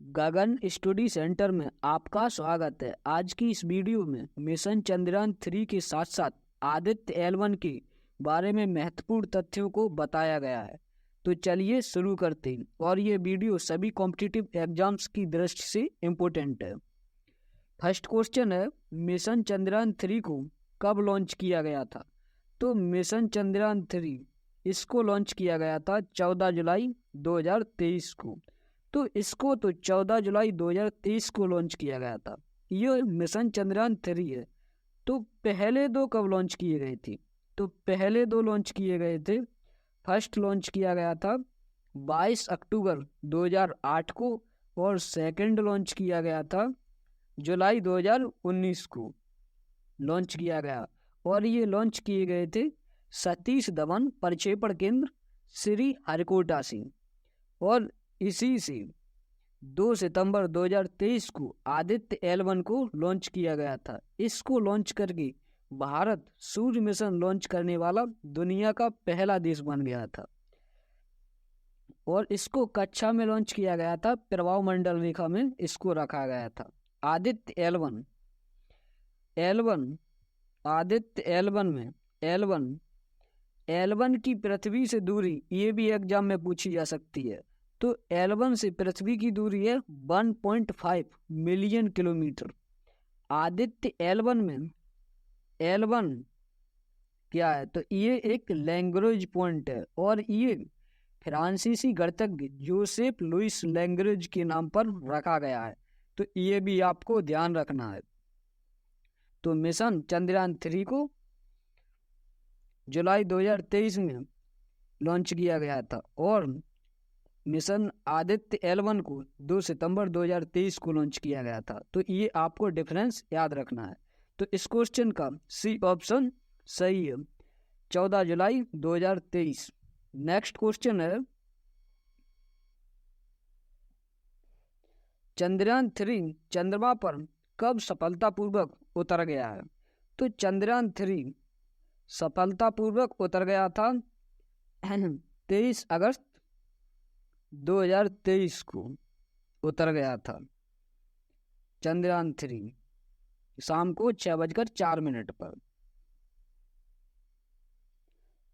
गगन study centre में आपका स्वागत है। आज की इस वीडियो में मिशन चंद्रयान 3 के साथ साथ आदित्य L1 के बारे में महत्वपूर्ण तथ्यों को बताया गया है। तो चलिए शुरू करते हैं। और ये वीडियो सभी कॉम्पिटिटिव एग्जाम्स की दृष्टि से इम्पोर्टेंट है। फर्स्ट क्वेश्चन है, मिशन चंद्रयान 3 को कब लॉन्च किया गया था? तो मिशन चंद्रयान 3 इसको लॉन्च किया गया था 14 जुलाई 2023 को। तो इसको 14 जुलाई 2023 को लॉन्च किया गया था। ये मिशन चंद्रयान 3 है। तो पहले दो कब लॉन्च किए गए थे? तो पहले दो लॉन्च किए गए थे, फर्स्ट लॉन्च किया गया था 22 अक्टूबर 2008 को और सेकंड लॉन्च किया गया था जुलाई 2019 को लॉन्च किया गया। और ये लॉन्च किए गए थे सतीश धवन प्रक्षेपण केंद्र श्री हरिकोटा से। और इसी से 2 सितंबर 2023 को आदित्य L1 को लॉन्च किया गया था। इसको लॉन्च करके भारत सूर्य मिशन लॉन्च करने वाला दुनिया का पहला देश बन गया था। और इसको कक्षा में लॉन्च किया गया था, प्रभाव मंडल रेखा में इसको रखा गया था। आदित्य L1 में L1 की पृथ्वी से दूरी, ये भी एग्जाम में पूछी जा सकती है। तो L1 से पृथ्वी की दूरी है 1.5 मिलियन किलोमीटर। आदित्य L1 में L1 क्या है? तो ये एक लैंग्वेज पॉइंट है और ये फ्रांसीसी गणितज्ञ जोसेफ लुइस लैंग्वेज के नाम पर रखा गया है। तो ये भी आपको ध्यान रखना है। तो मिशन चंद्रयान 3 को जुलाई 2023 में लॉन्च किया गया था और मिशन आदित्य L1 को 2 सितंबर 2023 को लॉन्च किया गया था। तो ये आपको डिफरेंस याद रखना है। तो इस क्वेश्चन का सी ऑप्शन सही है, 14 जुलाई 2023। नेक्स्ट क्वेश्चन है, चंद्रयान 3 चंद्रमा पर कब सफलतापूर्वक उतर गया है? तो चंद्रयान 3 सफलतापूर्वक उतर गया था 23 अगस्त 2023 को उतर गया था चंद्रयान 3 शाम को 6:04 पर।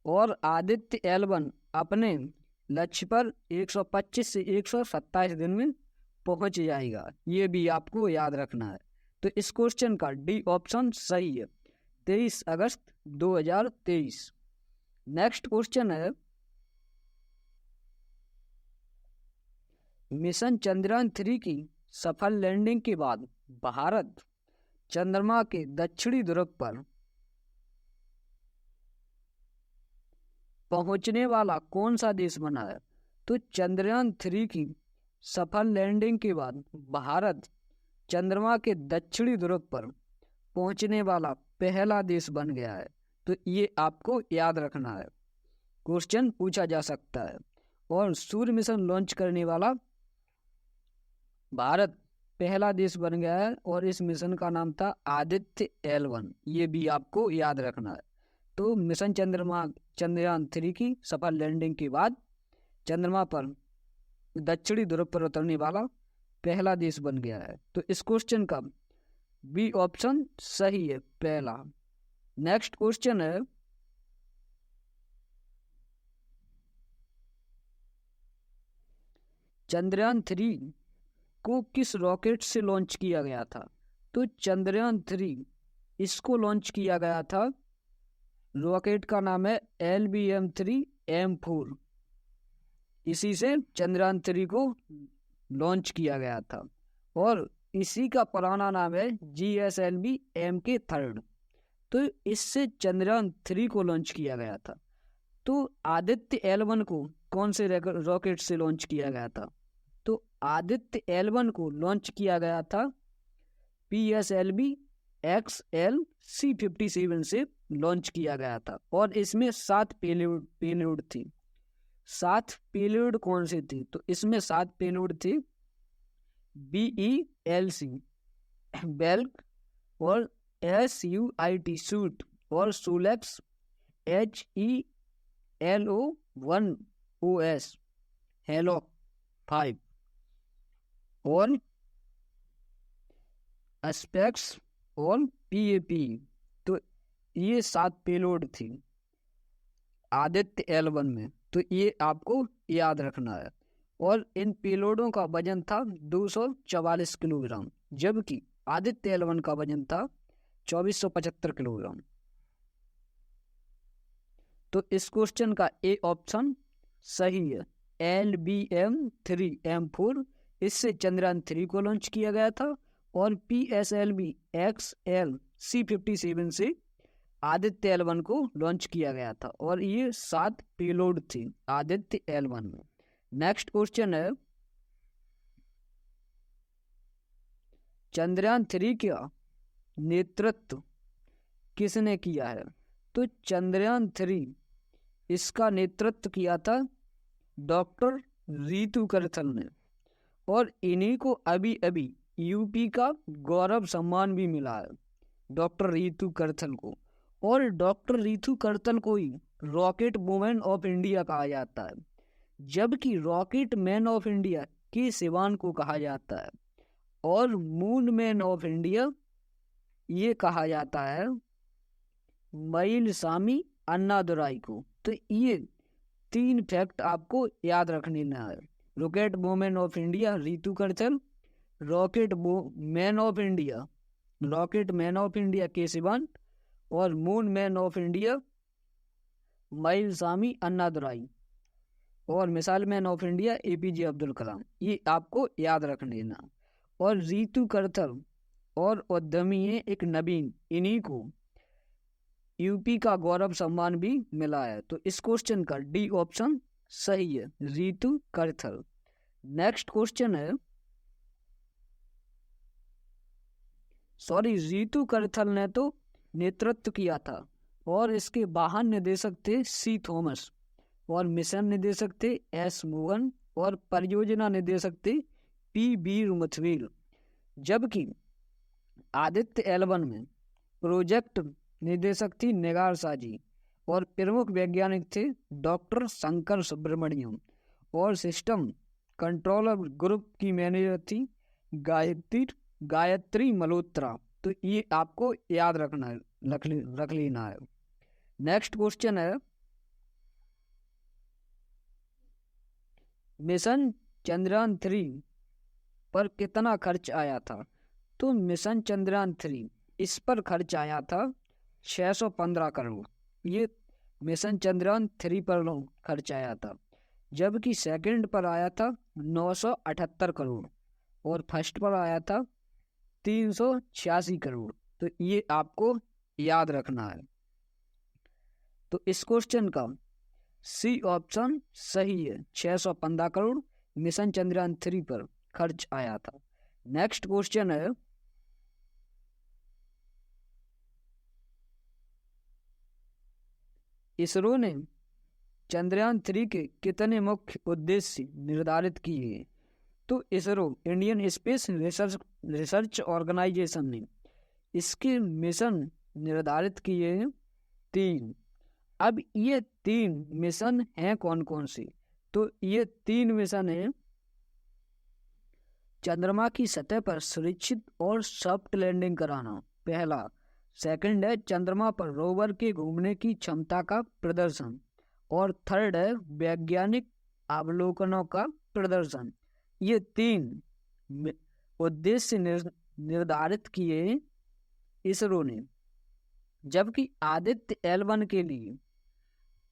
और आदित्य L1 अपने लक्ष्य पर 125 से 127 दिन में पहुंच जाएगा। ये भी आपको याद रखना है। तो इस क्वेश्चन का डी ऑप्शन सही है, 23 अगस्त 2023। नेक्स्ट क्वेश्चन है, मिशन चंद्रयान 3 की सफल लैंडिंग के बाद भारत चंद्रमा के दक्षिणी ध्रुव पर पहुंचने वाला कौन सा देश बना है? तो चंद्रयान 3 की सफल लैंडिंग के बाद भारत चंद्रमा के दक्षिणी ध्रुव पर पहुंचने वाला पहला देश बन गया है। तो ये आपको याद रखना है, क्वेश्चन पूछा जा सकता है। और सूर्य मिशन लॉन्च करने वाला भारत पहला देश बन गया है और इस मिशन का नाम था आदित्य L1। ये भी आपको याद रखना है। तो मिशन चंद्रयान 3 की सफल लैंडिंग के बाद चंद्रमा पर दक्षिणी ध्रुव पर उतरने वाला पहला देश बन गया है। तो इस क्वेश्चन का बी ऑप्शन सही है, पहला। नेक्स्ट क्वेश्चन है, चंद्रयान 3 को किस रॉकेट से लॉन्च किया गया था? तो चंद्रयान 3 इसको लॉन्च किया गया था, रॉकेट का नाम है LBM-3M4। इसी से चंद्रयान 3 को लॉन्च किया गया था और इसी का पुराना नाम है GSLV MK3। तो इससे चंद्रयान 3 को लॉन्च किया गया था। तो आदित्य L1 को कौन से रॉकेट से लॉन्च किया गया था? तो आदित्य L1 को लॉन्च किया गया था PSLV XLC57 से लॉन्च किया गया था और इसमें 7 पेलोड थी। 7 पेलोड कौन से थी? तो इसमें 7 पेलोड थी BELC बेल्क और SUIT सूट और सोलेक्स HELO1OS हेलो 5। और एस्पेक्स और पीएपी। तो ये 7 पेलोड थी आदित्य L1 में, तो ये आपको याद रखना है। और इन पेलोडों का वजन था 244 किलोग्राम, जबकि आदित्य L1 का वजन था 2475 किलोग्राम। तो इस क्वेश्चन का ए ऑप्शन सही है। LBM-3M4 इससे चंद्रयान 3 को लॉन्च किया गया था, और PSLV-XL-C57 से आदित्य L1 को लॉन्च किया गया था, और ये 7 पेलोड थी आदित्य L1 में। नेक्स्ट क्वेश्चन है, चंद्रयान 3 का नेतृत्व किसने किया है? तो चंद्रयान 3 इसका नेतृत्व किया था डॉक्टर रितु करथल ने, और इन्हीं को अभी अभी यूपी का गौरव सम्मान भी मिला है, डॉक्टर रितु करथल को। और डॉक्टर रितु करथल को ही रॉकेट वुमेन ऑफ इंडिया कहा जाता है, जबकि rocket man of India K Siwan को कहा जाता है, और मून मैन ऑफ इंडिया ये कहा जाता है मइलसामी अन्नादुराई को। तो ये 3 फैक्ट आपको याद रखने है। Rocket women of India Ritu Karidhal, rocket man of India K Sivan, और moon man of India Mylswamy Annadurai, और missile man of India APJ Abdul Kalam. ये आपको याद रख लेना। और रितु करथल और उद्यमी है एक नवीन, इन्हीं को यूपी का गौरव सम्मान भी मिला है। तो इस क्वेश्चन का डी ऑप्शन सही है, रितु करथल। नेक्स्ट क्वेश्चन है, रितु करथल ने तो नेतृत्व किया था, और इसके वाहन निदेशक थे C थॉमस, और मिशन निदेशक थे S मोहन, और परियोजना निदेशक थे P वीर मुथवेल। जबकि आदित्य L1 में प्रोजेक्ट निदेशक थी निगार साजी, और प्रमुख वैज्ञानिक थे डॉक्टर शंकर सुब्रमण्यम, और सिस्टम कंट्रोलर ग्रुप की मैनेजर थी गायत्री मल्होत्रा। तो ये आपको याद रखना है, रख लेना है। नेक्स्ट क्वेश्चन है, मिशन चंद्रयान 3 पर कितना खर्च आया था? तो मिशन चंद्रयान 3 इस पर खर्च आया था 615 करोड़। ये मिशन चंद्रयान 3 पर खर्च आया था, जबकि सेकंड पर आया था 978 करोड़, और फर्स्ट पर आया था 386 करोड़। तो ये आपको याद रखना है। तो इस क्वेश्चन का सी ऑप्शन सही है, 615 करोड़ मिशन चंद्रयान 3 पर खर्च आया था। नेक्स्ट क्वेश्चन है, इसरो ने चंद्रयान 3 के कितने मुख्य उद्देश्य निर्धारित किए हैं? तो ISRO Indian Space Research Organisation ने इसके मिशन निर्धारित किए हैं 3। अब ये 3 मिशन हैं कौन कौन से? तो ये 3 मिशन हैं, चंद्रमा की सतह पर सुरक्षित और सॉफ्ट लैंडिंग कराना, पहला। सेकंड है चंद्रमा पर रोवर के घूमने की क्षमता का प्रदर्शन, और थर्ड है वैज्ञानिक अवलोकनों का प्रदर्शन। ये 3 उद्देश्य निर्धारित किए इसरो ने, जबकि आदित्य L1 के लिए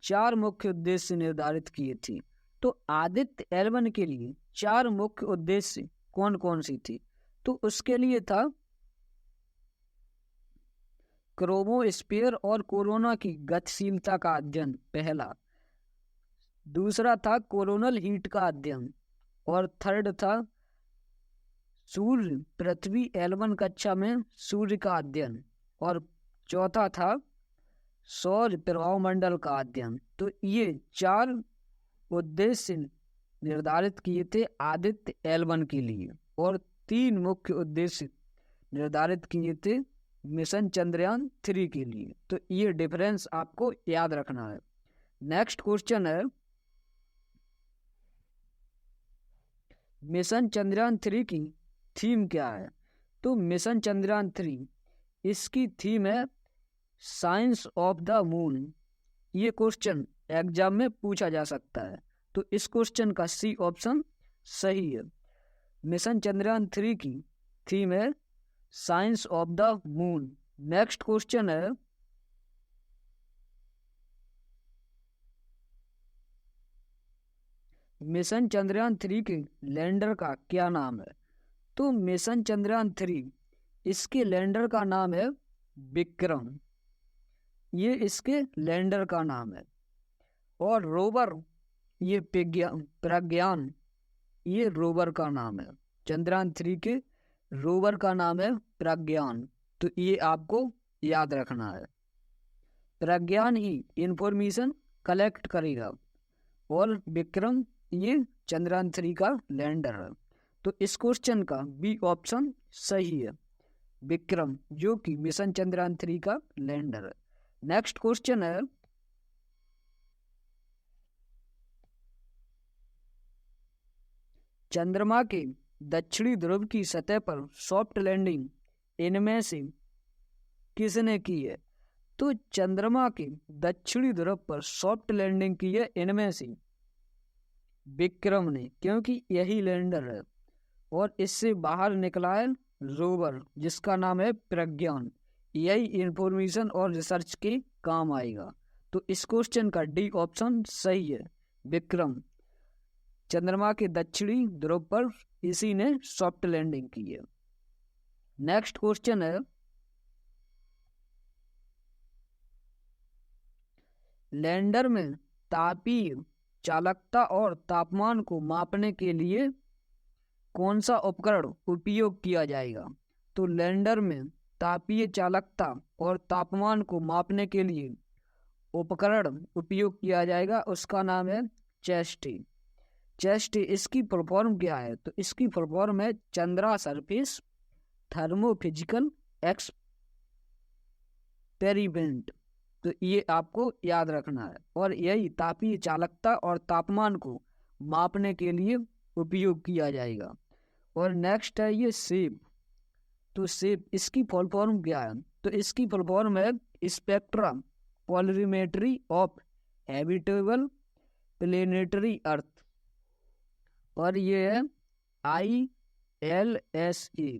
4 मुख्य उद्देश्य निर्धारित किए थे। तो आदित्य L1 के लिए 4 मुख्य उद्देश्य कौन कौन सी थी? तो उसके लिए था क्रोमोस्फीयर और कोरोना की गतिशीलता का अध्ययन, पहला। दूसरा था कोरोनल हीट का अध्ययन, और थर्ड था सूर्य पृथ्वी L1 कक्षा में सूर्य का अध्ययन, और चौथा था सौर प्रभाव मंडल का अध्ययन। तो ये 4 उद्देश्य निर्धारित किए थे आदित्य L1 के लिए, और 3 मुख्य उद्देश्य निर्धारित किए थे मिशन चंद्रयान 3 के लिए। तो ये डिफरेंस आपको याद रखना है। नेक्स्ट क्वेश्चन है, मिशन चंद्रयान 3 की थीम क्या है? तो मिशन चंद्रयान 3 इसकी थीम है साइंस ऑफ द मून। ये क्वेश्चन एग्जाम में पूछा जा सकता है, तो इस क्वेश्चन का सी ऑप्शन सही है। मिशन चंद्रयान 3 की थीम है science of the moon. Next question है, मिशन चंद्रयान 3 के लैंडर का क्या नाम है? तो मिशन चंद्रयान 3 इसके लैंडर का नाम है विक्रम। ये इसके लैंडर का नाम है। और रोवर ये प्रज्ञान ये रोवर का नाम है। चंद्रयान 3 के रोवर का नाम है प्रज्ञान। तो ये आपको याद रखना है। प्रज्ञान ही इंफॉर्मेशन कलेक्ट करेगा और विक्रम ये चंद्रयान 3 का लैंडर है। तो इस क्वेश्चन का बी ऑप्शन सही है, विक्रम, जो कि मिशन चंद्रयान 3 का लैंडर है। नेक्स्ट क्वेश्चन है, चंद्रमा के दक्षिणी ध्रुव की सतह पर सॉफ्ट लैंडिंग इनमें से किसने की है? तो चंद्रमा के दक्षिणी ध्रुव पर सॉफ्ट लैंडिंग की है इनमें से विक्रम ने, क्योंकि यही लैंडर है। और इससे बाहर निकला है रोवर जिसका नाम है प्रज्ञान। यही इंफॉर्मेशन और रिसर्च के काम आएगा। तो इस क्वेश्चन का डी ऑप्शन सही है, विक्रम। चंद्रमा के दक्षिणी ध्रुव पर इसी ने सॉफ्ट लैंडिंग की है। नेक्स्ट क्वेश्चन है, लैंडर में तापीय चालकता और तापमान को मापने के लिए कौन सा उपकरण उपयोग किया जाएगा? तो लैंडर में तापीय चालकता और तापमान को मापने के लिए उपकरण उपयोग किया जाएगा, उसका नाम है चेस्टी। चेस्टी इसकी परफॉर्म क्या है? तो इसकी परफॉर्म है चंद्रा सरफेस थर्मोफिजिकल एक्सपेरिमेंट। तो ये आपको याद रखना है। और यही तापीय चालकता और तापमान को मापने के लिए उपयोग किया जाएगा। और नेक्स्ट है ये सेप। तो सेप इसकी फुल फॉर्म क्या है? तो इसकी फुल फॉर्म है spectro polarimetry of habitable planetary earth. और ये है ILSA।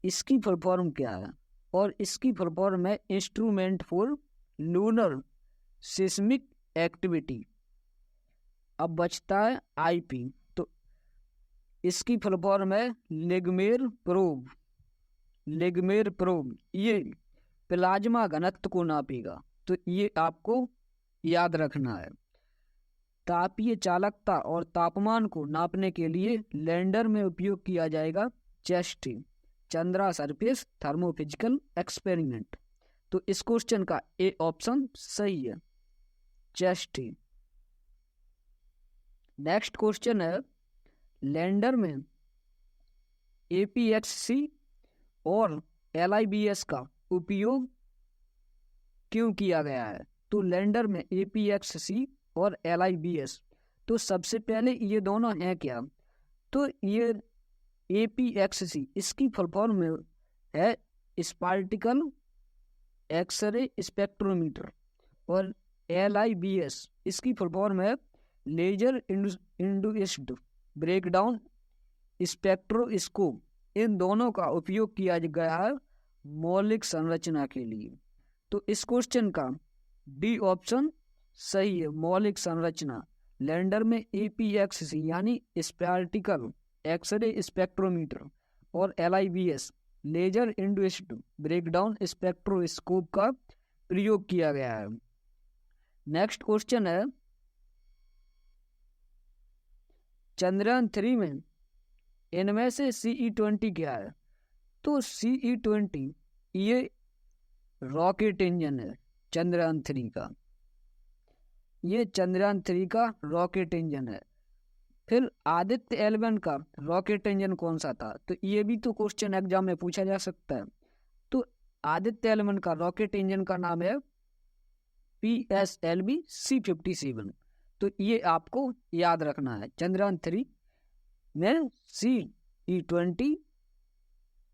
इसकी फुल फॉर्म क्या है? और इसकी फुल फॉर्म है instrument for lunar seismic activity. अब बचता है IP। तो इसकी फुल फॉर्म है लिगमेर प्रोब। लिगमेर प्रोब ये प्लाज्मा घनत्व को नापेगा। तो ये आपको याद रखना है। तापीय चालकता और तापमान को नापने के लिए लैंडर में उपयोग किया जाएगा chesty, Chandra surface thermophysical experiment. तो इस क्वेश्चन का ए ऑप्शन सही है, चेस्टी। नेक्स्ट क्वेश्चन है, लैंडर में APXC और LIBS का उपयोग क्यों किया गया है? तो लैंडर में APXC और LIBS, तो सबसे पहले ये दोनों हैं क्या? तो ये APXC इसकी फुल फॉर्म है स्पार्टिकल एक्सरे स्पेक्ट्रोमीटर। और LIBS इसकी फुल फॉर्म है लेजर इंड्यूस्ड ब्रेकडाउन स्पेक्ट्रोस्कोप। इन दोनों का उपयोग किया गया है मौलिक संरचना के लिए। तो इस क्वेश्चन का डी ऑप्शन सही है, मौलिक संरचना। लैंडर में APXC यानी स्पेक्ट्रिकल एक्सरे स्पेक्ट्रोमीटर और LIBS laser induced breakdown spectroscope का प्रयोग किया गया है। नेक्स्ट क्वेश्चन है, चंद्रयान 3 में इनमें से CE-20 क्या है? तो CE-20 ये रॉकेट इंजन है चंद्रयान 3 का। ये चंद्रयान 3 का रॉकेट इंजन है। फिर आदित्य L1 का रॉकेट इंजन कौन सा था? तो ये भी तो क्वेश्चन एग्जाम में पूछा जा सकता है। तो आदित्य L1 का रॉकेट इंजन का नाम है PSLV C-57। तो ये आपको याद रखना है। चंद्रयान 3 में C-20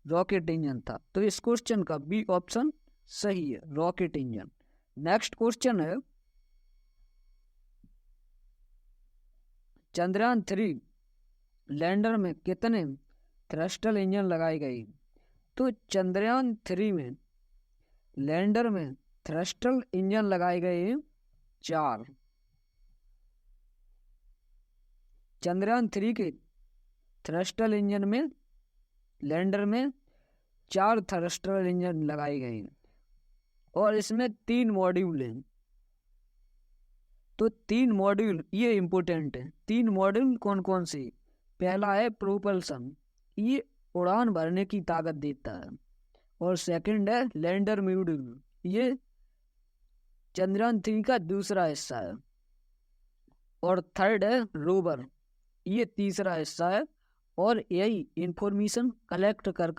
रॉकेट इंजन था। तो इस क्वेश्चन का बी ऑप्शन सही है, रॉकेट इंजन। नेक्स्ट क्वेश्चन है, चंद्रयान 3 लैंडर में कितने थ्रस्टल इंजन लगाए गए? तो चंद्रयान 3 में लैंडर में थ्रस्टल इंजन लगाए गए हैं 4। चंद्रयान 3 के थ्रस्टल इंजन में लैंडर में 4 थ्रस्टल इंजन लगाए गए हैं और इसमें 3 मॉड्यूल हैं। तो 3 मॉड्यूल ये इंपॉर्टेंट है। 3 मॉड्यूल कौन कौन से? पहला है प्रोपल्सन, ये उड़ान भरने की ताकत देता है। और सेकंड है लैंडर मॉड्यूल, ये चंद्रयान 3 का दूसरा हिस्सा है। और थर्ड है रोवर, ये तीसरा हिस्सा है और यही इंफॉर्मेशन कलेक्ट कर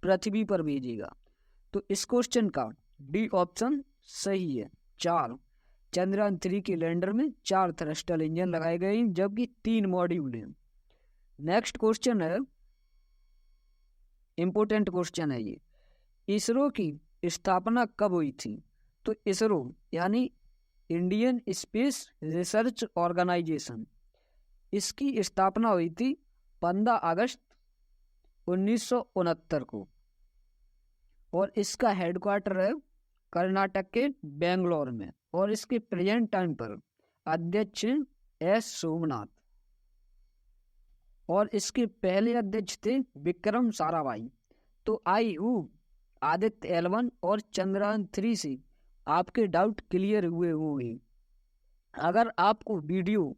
पृथ्वी पर भेजेगा। तो इस क्वेश्चन का डी ऑप्शन सही है, 4। चंद्रयान 3 के लैंडर में 4 थ्रस्टल इंजन लगाए गए हैं जबकि 3 मॉड्यूल हैं। नेक्स्ट क्वेश्चन है, इंपोर्टेंट क्वेश्चन है ये, इसरो की स्थापना कब हुई थी? तो इसरो यानी इंडियन स्पेस रिसर्च ऑर्गेनाइजेशन, इसकी स्थापना हुई थी 15 अगस्त 1969 को और इसका हेडक्वार्टर है कर्नाटक के बेंगलोर में। और इसके प्रेजेंट टाइम पर अध्यक्ष एस सोमनाथ और इसके पहले अध्यक्ष थे विक्रम साराभाई। तो आई होप आदित्य L1 और चंद्रयान 3 से आपके डाउट क्लियर हुए होंगे। अगर आपको वीडियो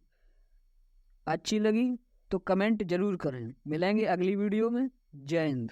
अच्छी लगी तो कमेंट जरूर करें। मिलेंगे अगली वीडियो में। जय हिंद।